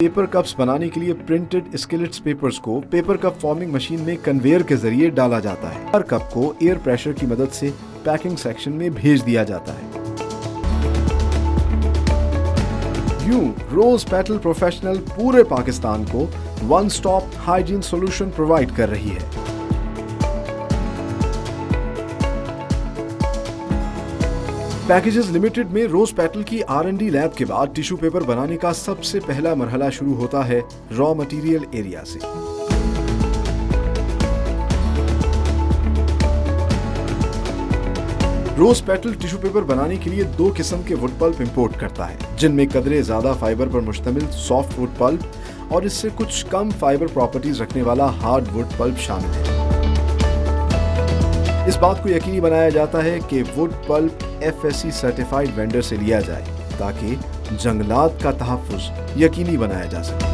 Paper cups बनाने के लिए प्रिंटेड स्किलेट्स पेपर्स को पेपर कप फॉर्मिंग मशीन में कन्वेयर के जरिए डाला जाता है। हर कप को एयर प्रेशर की मदद से पैकिंग सेक्शन में भेज दिया जाता है। यूं रोज पेटल प्रोफेशनल पूरे पाकिस्तान को one stop hygiene solution provide कर रही है। पैकेजेस लिमिटेड में रोज पेटल की R&D लैब के बाद टिश्यू पेपर बनाने का सबसे पहला मरहला शुरू होता है रॉ मटेरियल एरिया से। रोज पेटल टिश्यू पेपर बनाने के लिए 2 किस्म के वुड पल्प इंपोर्ट करता है, जिनमें कदरे ज्यादा फाइबर पर मुश्तमिल सॉफ्ट वुड पल्प और इससे कुछ कम फाइबर प्रॉपर्टीज रखने वाला हार्ड वुड पल्प शामिल है। इस बात को यकीनी बनाया जाता है कि wood pulp FSC certified vendor से लिया जाए ताकि जंगलात का तहफ्फुज यकीनी बनाया जा सके।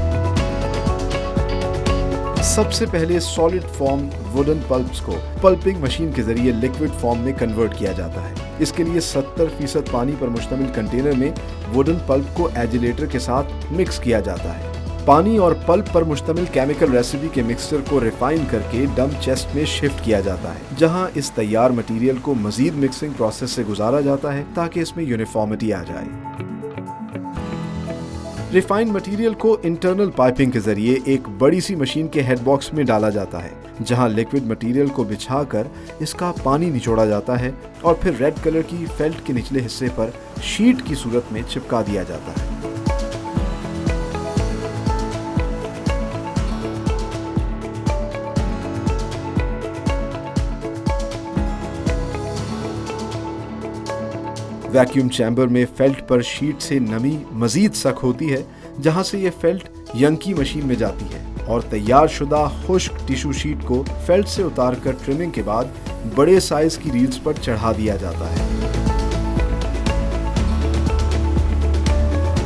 सबसे पहले सॉलिड फॉर्म वुडन पल्प्स को पल्पिंग मशीन के जरिए लिक्विड फॉर्म में कन्वर्ट किया जाता है। इसके लिए 70% पानी पर मुश्तमिल कंटेनर में वुडन पल्प को एजिलेटर के साथ मिक्स किया जाता है। पानी और पल्प पर मुश्तमिल केमिकल रेसिपी के मिक्सचर को रिफाइन करके डंप चेस्ट में शिफ्ट किया जाता है, जहां इस तैयार मटेरियल को मजीद मिक्सिंग प्रोसेस से गुजारा जाता है ताकि इसमें यूनिफॉर्मिटी आ जाए। रिफाइंड मटेरियल को इंटरनल पाइपिंग के जरिए एक बड़ी सी मशीन के हेड बॉक्स में डाला जाता है, जहां लिक्विड मटेरियल को बिछाकर इसका पानी निचोड़ा जाता है और फिर रेड कलर की फेल्ट के निचले हिस्से पर शीट की सूरत में चिपका दिया जाता है। वैक्यूम चैम्बर में फेल्ट पर शीट से नमी मजीद सख्त होती है, जहां से ये फेल्ट यंकी मशीन में जाती है और तैयार शुदा खुश्क टिश्यू शीट को फेल्ट से उतारकर ट्रिमिंग के बाद बड़े साइज की रील्स पर चढ़ा दिया जाता है।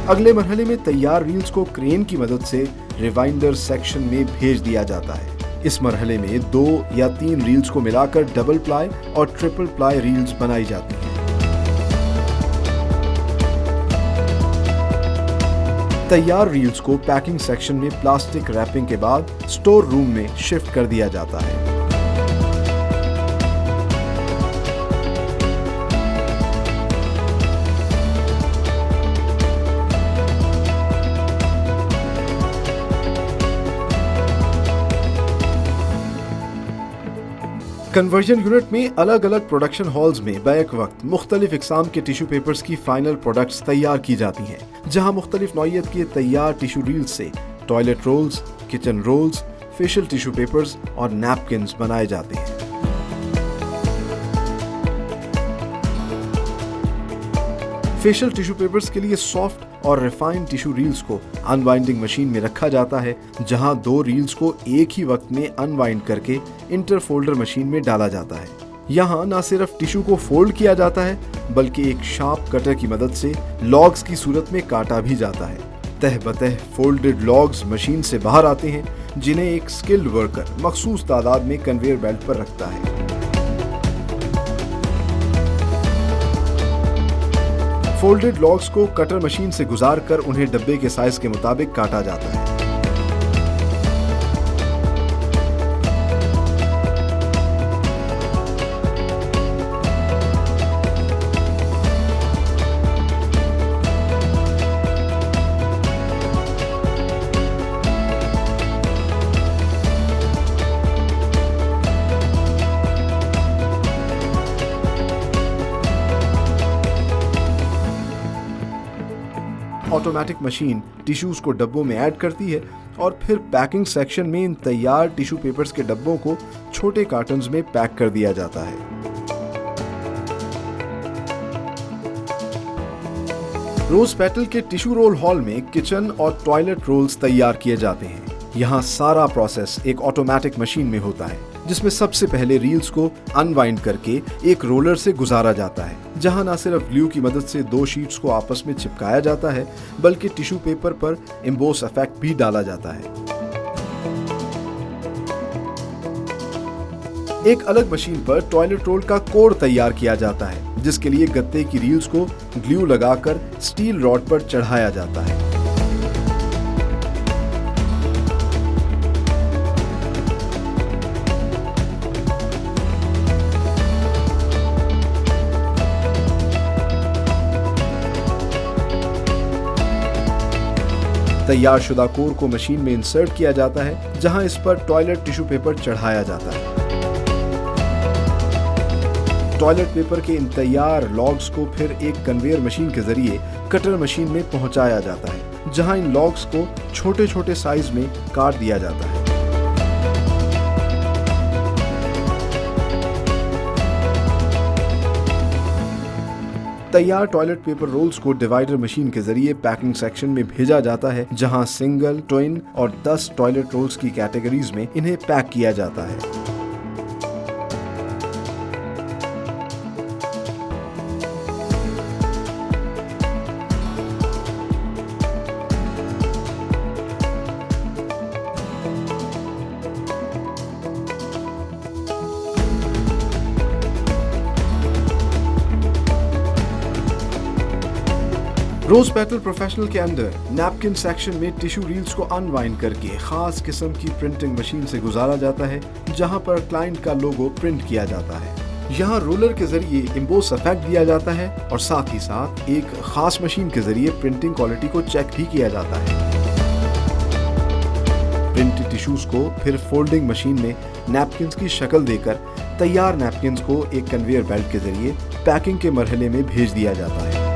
अगले मरहले में तैयार रील्स को क्रेन की मदद से रिवाइंडर सेक्शन में भेज दिया जाता है। इस मरहले में 2 या 3 रील्स को मिलाकर डबल प्लाई और ट्रिपल प्लाई रील्स बनाई जाती हैं। तैयार रील्स को पैकिंग सेक्शन में प्लास्टिक रैपिंग के बाद स्टोर रूम में शिफ्ट कर दिया जाता है। कन्वर्जन यूनिट में अलग अलग प्रोडक्शन हॉल्स में बैक वक्त मुख्तलिफ इकसाम के टिश्यू पेपर्स की फाइनल प्रोडक्ट्स तैयार की जाती हैं, जहां मुख्तलिफ नौइयत के तैयार टिश्यू रील्स से toilet rolls, kitchen rolls, facial tissue papers और नैपकिन्स बनाए जाते हैं। फेशियल टिश्यू पेपर्स के लिए सॉफ्ट और रिफाइंड टिश्यू रील्स को अनवाइंडिंग मशीन में रखा जाता है, जहां 2 रील्स को एक ही वक्त में अनवाइंड करके इंटरफोल्डर मशीन में डाला जाता है। यहाँ न सिर्फ टिश्यू को फोल्ड किया जाता है, बल्कि एक शार्प कटर की मदद से लॉग्स की सूरत में काटा भी जाता है। तह बतह फोल्डेड लॉग्स मशीन से बाहर आते हैं, जिन्हें एक स्किल्ड वर्कर मखसूस तादाद में कन्वेयर बेल्ट पर रखता है। फोल्डेड लॉग्स को कटर मशीन से गुजारकर उन्हें डब्बे के साइज के मुताबिक काटा जाता है। ऑटोमेटिक मशीन टिश्यूज को डब्बों में ऐड करती है और फिर पैकिंग सेक्शन में इन तैयार टिश्यू पेपर्स के डब्बों को छोटे कार्टन्स में पैक कर दिया जाता है। रोज पेटल के टिश्यू रोल हॉल में किचन और टॉयलेट रोल्स तैयार किए जाते हैं। यहाँ सारा प्रोसेस एक ऑटोमेटिक मशीन में होता है, जिसमें सबसे पहले रील्स को अनवाइंड करके एक रोलर से गुजारा जाता है, जहां न सिर्फ ग्लू की मदद से 2 शीट्स को आपस में चिपकाया जाता है, बल्कि टिश्यू पेपर पर एम्बोस इफेक्ट भी डाला जाता है। एक अलग मशीन पर टॉयलेट रोल का कोड तैयार किया जाता है, जिसके लिए गत्ते की रील्स को ग्लू लगाकर स्टील रॉड पर चढ़ाया जाता है। तैयार शुदा कोर को मशीन में इंसर्ट किया जाता है, जहां इस पर टॉयलेट टिश्यू पेपर चढ़ाया जाता है। टॉयलेट पेपर के इन तैयार लॉग्स को फिर एक कन्वेयर मशीन के जरिए कटर मशीन में पहुंचाया जाता है, जहां इन लॉग्स को छोटे छोटे साइज में काट दिया जाता है। तैयार टॉयलेट पेपर रोल्स को डिवाइडर मशीन के जरिए पैकिंग सेक्शन में भेजा जाता है, जहां सिंगल, ट्विन और 10 टॉयलेट रोल्स की कैटेगरीज में इन्हें पैक किया जाता है। रोज पेटल प्रोफेशनल के अंदर नैपकिन सेक्शन में टिश्यू रील्स को अनवाइंड करके खास किस्म की प्रिंटिंग मशीन से गुजारा जाता है, जहां पर क्लाइंट का लोगो प्रिंट किया जाता है। यहां रोलर के जरिए एम्बोस इफेक्ट दिया जाता है और साथ ही साथ एक खास मशीन के जरिए प्रिंटिंग क्वालिटी को चेक भी किया जाता है। प्रिंटेड टिश्यूज को फिर फोल्डिंग मशीन में नैपकिन की शक्ल देकर तैयार नैपकिन को एक कन्वेयर बेल्ट के जरिए पैकिंग के मरहले में भेज दिया जाता है।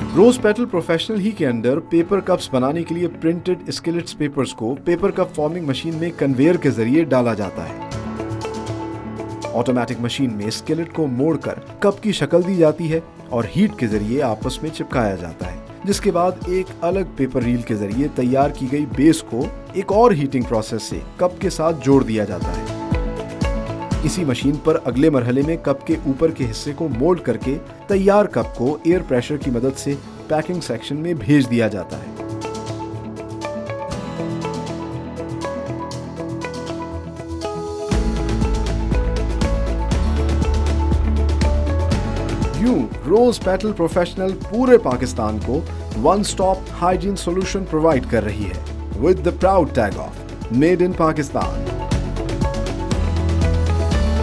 रोज पेटल प्रोफेशनल ही के अंदर पेपर कप्स बनाने के लिए प्रिंटेड स्किलेट्स पेपर्स को पेपर कप फॉर्मिंग मशीन में कन्वेयर के जरिए डाला जाता है। ऑटोमेटिक मशीन में स्किलेट को मोड़कर कप की शक्ल दी जाती है और हीट के जरिए आपस में चिपकाया जाता है, जिसके बाद एक अलग पेपर रील के जरिए तैयार की गई बेस को एक और हीटिंग प्रोसेस से कप के साथ जोड़ दिया जाता है। इसी मशीन पर अगले मरहले में कप के ऊपर के हिस्से को मोल्ड करके तैयार कप को एयर प्रेशर की मदद से पैकिंग सेक्शन में भेज दिया जाता है। यूं रोज पेटल प्रोफेशनल पूरे पाकिस्तान को one stop hygiene solution provide कर रही है, with the proud tag of made in Pakistan.